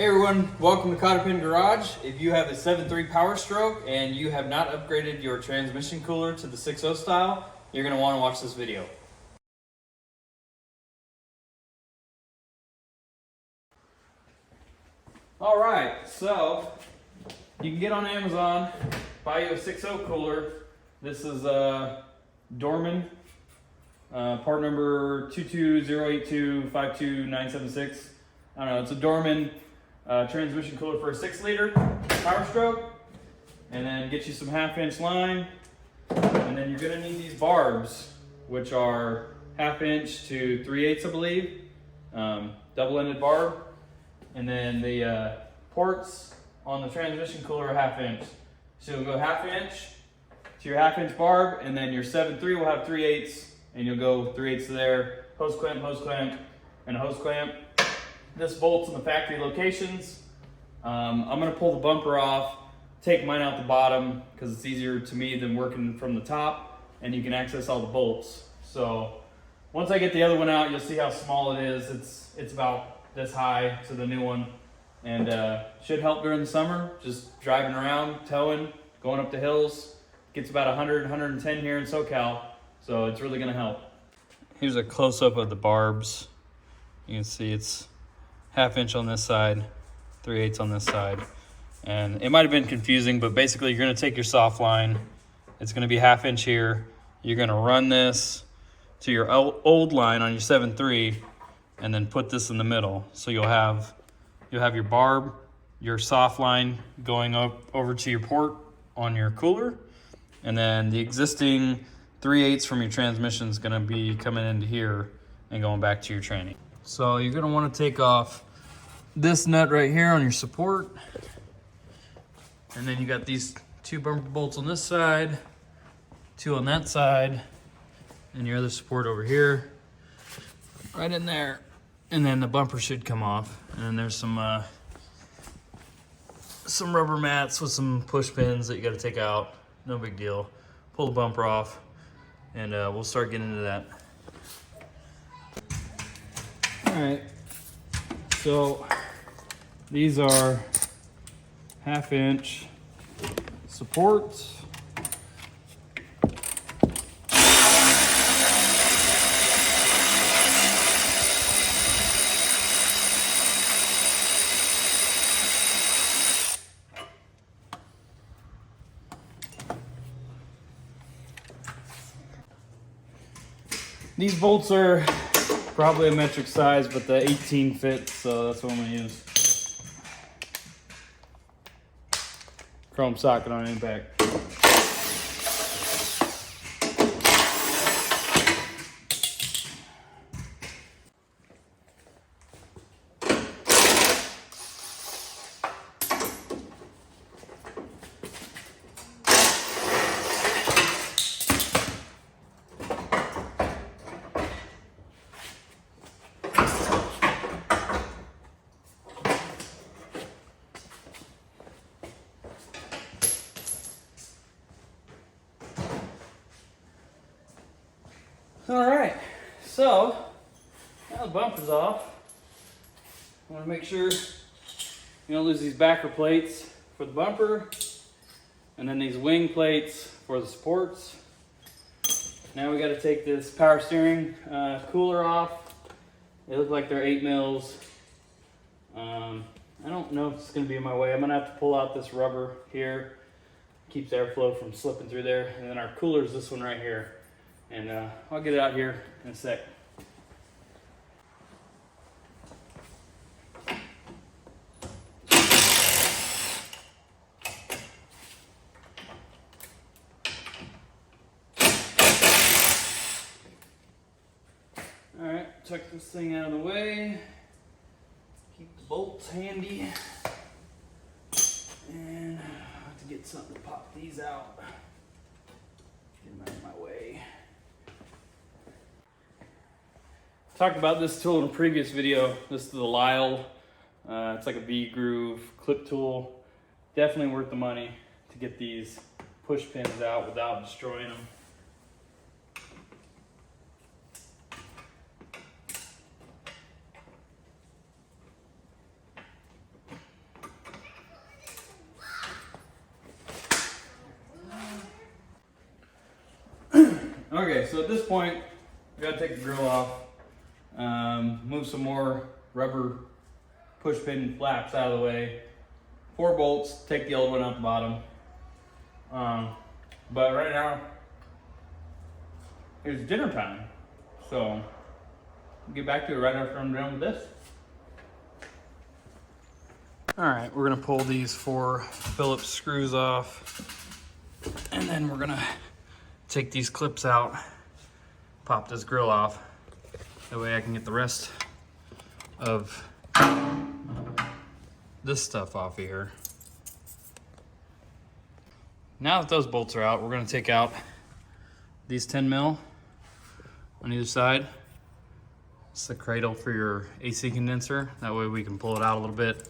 Hey everyone, welcome to Oetiker Garage. If you have a 7.3 Powerstroke and you have not upgraded your transmission cooler to the 6.0 style, you're going to want to watch this video. Alright, so you can get on Amazon, buy you a 6.0 cooler. This is Dorman, part number 22082529776. I don't know, it's a Dorman transmission cooler for a 6-liter Powerstroke, and then get you some 1/2-inch line, and then you're gonna need these barbs, which are 1/2-inch to 3/8, I believe, double-ended barb, and then the ports on the transmission cooler are 1/2-inch. So you'll go 1/2-inch to your 1/2-inch barb, and then your 7.3 will have 3/8, and you'll go 3/8 to there, hose clamp, and a hose clamp. This bolts in the factory locations. I'm gonna pull the bumper off, take mine out the bottom because it's easier to me than working from the top, and you can access all the bolts. So once I get the other one out, you'll see how small it is. It's about this high to the new one, and should help during the summer, just driving around, towing, going up the hills. Gets about 100, 110 here in SoCal, so it's really gonna help. Here's a close-up of the barbs. You can see it's 1/2-inch on this side, 3/8 on this side. And it might have been confusing, but basically you're gonna take your soft line. It's gonna be 1/2-inch here. You're gonna run this to your old line on your 7.3 and then put this in the middle. So you'll have your barb, your soft line going up over to your port on your cooler. And then the existing 3/8 from your transmission is gonna be coming into here and going back to your tranny. So you're gonna wanna take off this nut right here on your support. And then you got these 2 bumper bolts on this side, 2 on that side, and your other support over here, right in there. And then the bumper should come off. And then there's some rubber mats with some push pins that you gotta take out. No big deal. Pull the bumper off, and we'll start getting into that. All right, so these are 1/2-inch supports. These bolts are probably a metric size, but the 18 fits, so that's what I'm gonna use. Chrome socket on impact. All right, so now the bumper's off. I want to make sure you don't lose these backer plates for the bumper, and then these wing plates for the supports. Now we got to take this power steering cooler off. They look like they're 8 mils. I don't know if it's going to be in my way. I'm going to have to pull out this rubber here. Keeps airflow from slipping through there. And then our cooler is this one right here. And I'll get it out here in a sec. All right, tuck this thing out of the way. Keep the bolts handy. And I have to get something to pop these out. Get them out of my way. Talked about this tool in a previous video. This is the Lyle. It's like a V-groove clip tool. Definitely worth the money to get these push pins out without destroying them. Okay, so at this point, we gotta take the grill off, move some more rubber push pin flaps out of the way. 4 bolts, take the old one out the bottom. But right now, it's dinner time. So, we'll get back to it right after I'm done with this. All right, we're gonna pull these 4 Phillips screws off, and then we're gonna take these clips out, pop this grill off. That way I can get the rest of this stuff off of here. Now that those bolts are out, we're gonna take out these 10 mil on either side. It's the cradle for your AC condenser. That way we can pull it out a little bit,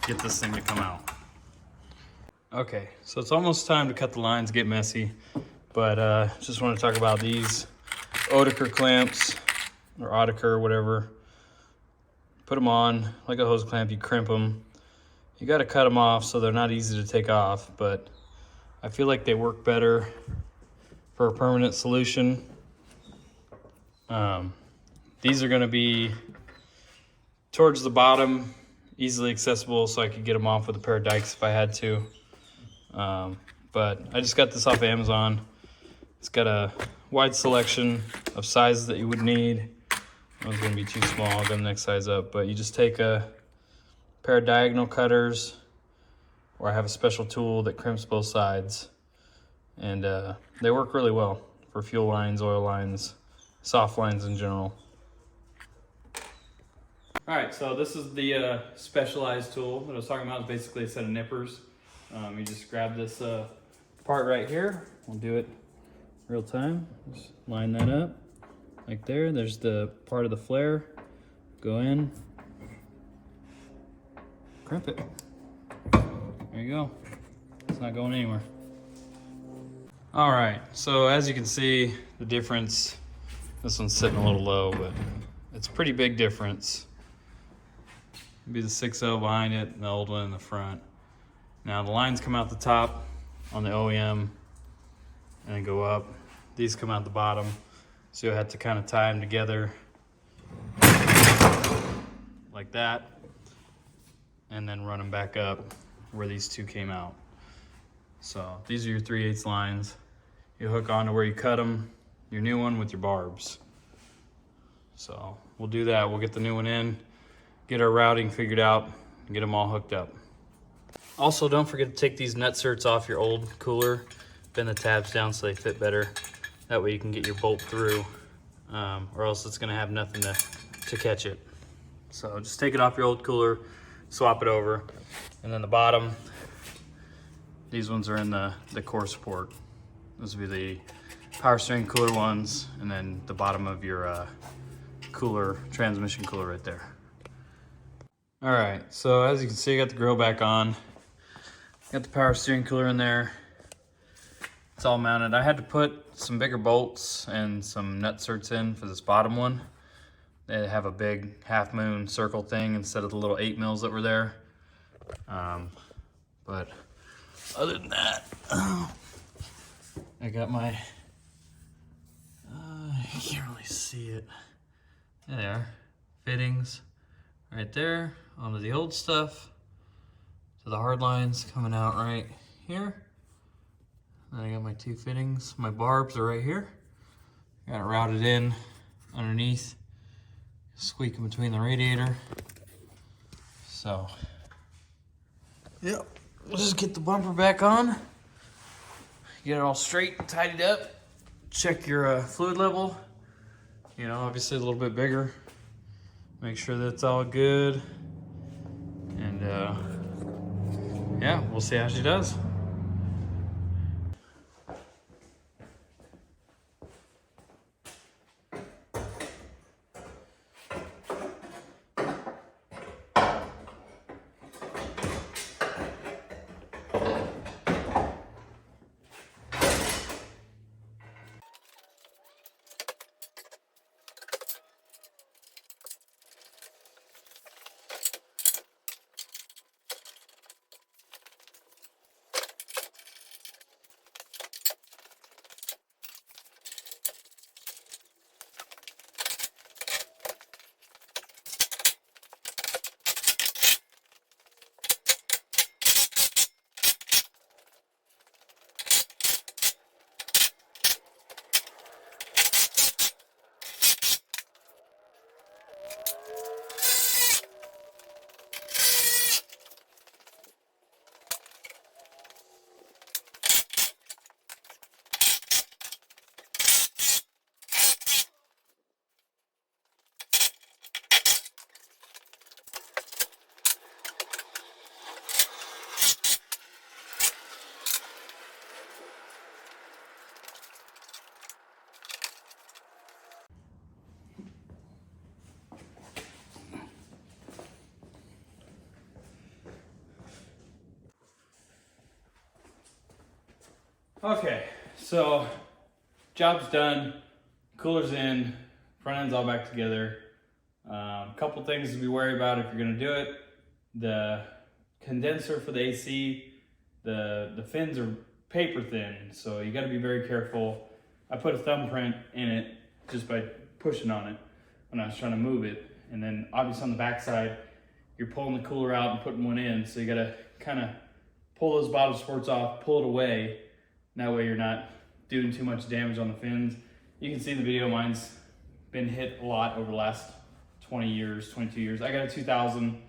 get this thing to come out. Okay, so it's almost time to cut the lines, get messy, but just want to talk about these Oetiker clamps, or Oetiker, whatever. Put them on like a hose clamp, you crimp them. You got to cut them off so they're not easy to take off, but I feel like they work better for a permanent solution. These are going to be towards the bottom, easily accessible, so I could get them off with a pair of dikes if I had to. But I just got this off of Amazon. It's got a wide selection of sizes that you would need. One's gonna be too small, I'll go the next size up. But you just take a pair of diagonal cutters, or I have a special tool that crimps both sides. And they work really well for fuel lines, oil lines, soft lines in general. All right, so this is the specialized tool that I was talking about. It's basically a set of nippers. You just grab this part right here. We'll do it real time. Just line that up like there. There's the part of the flare. Go in, crimp it. There you go. It's not going anywhere. All right, so as you can see, the difference, this one's sitting a little low, but it's a pretty big difference. It'd be the 6.0 behind it and the old one in the front. Now the lines come out the top on the OEM and then go up. These come out the bottom, so you'll have to kind of tie them together like that and then run them back up where these two came out. So these are your 3/8 lines. You hook on to where you cut them, your new one with your barbs. So we'll do that. We'll get the new one in, get our routing figured out, and get them all hooked up. Also, don't forget to take these nutserts off your old cooler, bend the tabs down so they fit better. That way you can get your bolt through, or else it's gonna have nothing to catch it. So just take it off your old cooler, swap it over, and then the bottom, these ones are in the core support. Those will be the Powerstroke cooler ones, and then the bottom of your cooler, transmission cooler right there. All right, so as you can see, I got the grill back on. Got the power steering cooler in there. It's all mounted. I had to put some bigger bolts and some nutserts in for this bottom one. They have a big half moon circle thing instead of the little 8 mils that were there. But other than that, I got my, you can't really see it. There they are, fittings right there onto the old stuff. So the hard lines coming out right here. Then I got my 2 fittings. My barbs are right here. Got it routed in underneath, squeaking between the radiator. So, yep, we'll just get the bumper back on. Get it all straight and tidied up. Check your fluid level. You know, obviously a little bit bigger. Make sure that's all good. And yeah, we'll see how she does. Okay, so job's done, cooler's in, front end's all back together. Couple things to be worried about if you're gonna do it. The condenser for the AC, the fins are paper thin, so you gotta be very careful. I put a thumbprint in it just by pushing on it when I was trying to move it. And then obviously on the back side, you're pulling the cooler out and putting one in, so you gotta kind of pull those bottom supports off, pull it away. That way you're not doing too much damage on the fins. You can see in the video, mine's been hit a lot over the last 20 years, 22 years. I got a 2000.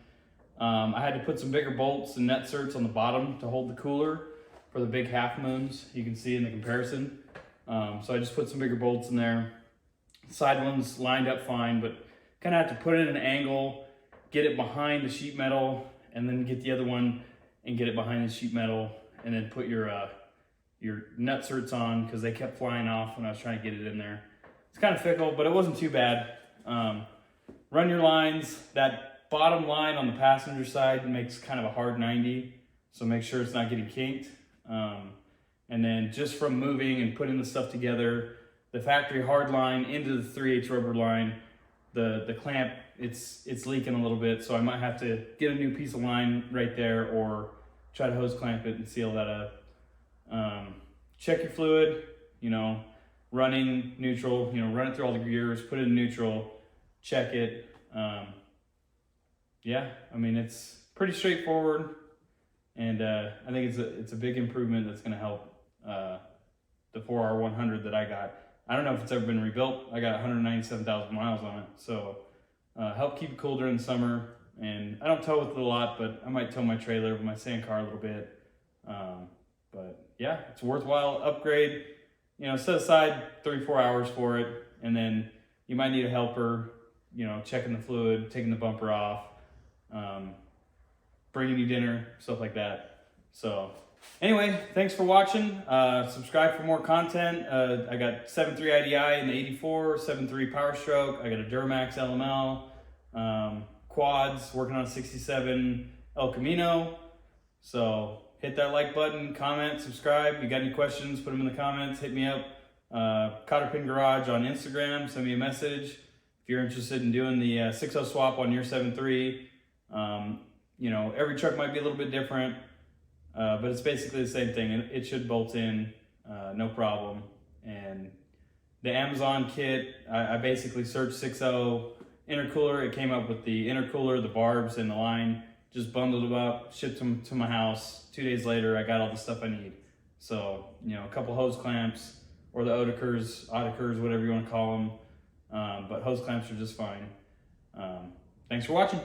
I had to put some bigger bolts and nut certs on the bottom to hold the cooler for the big half moons. You can see in the comparison. So I just put some bigger bolts in there. Side ones lined up fine, but kind of have to put it in an angle, get it behind the sheet metal, and then get the other one and get it behind the sheet metal, and then put your nut certs on, because they kept flying off when I was trying to get it in there. It's kind of fickle, but it wasn't too bad. Run your lines. That bottom line on the passenger side makes kind of a hard 90, so make sure it's not getting kinked. And then just from moving and putting the stuff together, the factory hard line into the 3/8 rubber line, the clamp, it's leaking a little bit, so I might have to get a new piece of line right there or try to hose clamp it and seal that up. Check your fluid, running, neutral, run it through all the gears, put it in neutral, check it. Yeah, I mean, it's pretty straightforward, and I think it's a big improvement that's gonna help the 4R100 that I got. I don't know if it's ever been rebuilt. I got 197,000 miles on it, so help keep it cool during the summer. And I don't tow with it a lot, but I might tow my trailer with my sand car a little bit. But yeah, it's a worthwhile upgrade. Set aside 3-4 hours for it, and then you might need a helper, checking the fluid, taking the bumper off, bringing you dinner, stuff like that. So anyway, thanks for watching. Subscribe for more content. I got 7.3 IDI in the 84, 7.3 Powerstroke. I got a Duramax LML, quads, working on a 67 El Camino. So hit that like button, comment, subscribe. You got any questions, put them in the comments, hit me up. Cotterpin Garage on Instagram, send me a message. If you're interested in doing the 6.0 swap on your 7.3, every truck might be a little bit different. But it's basically the same thing. It should bolt in, no problem. And the Amazon kit, I basically searched 6.0 intercooler. It came up with the intercooler, the barbs, and the line. Just bundled them up, shipped them to my house. 2 days later, I got all the stuff I need. So, a couple hose clamps, or the Oetikers, whatever you want to call them. But hose clamps are just fine. Thanks for watching.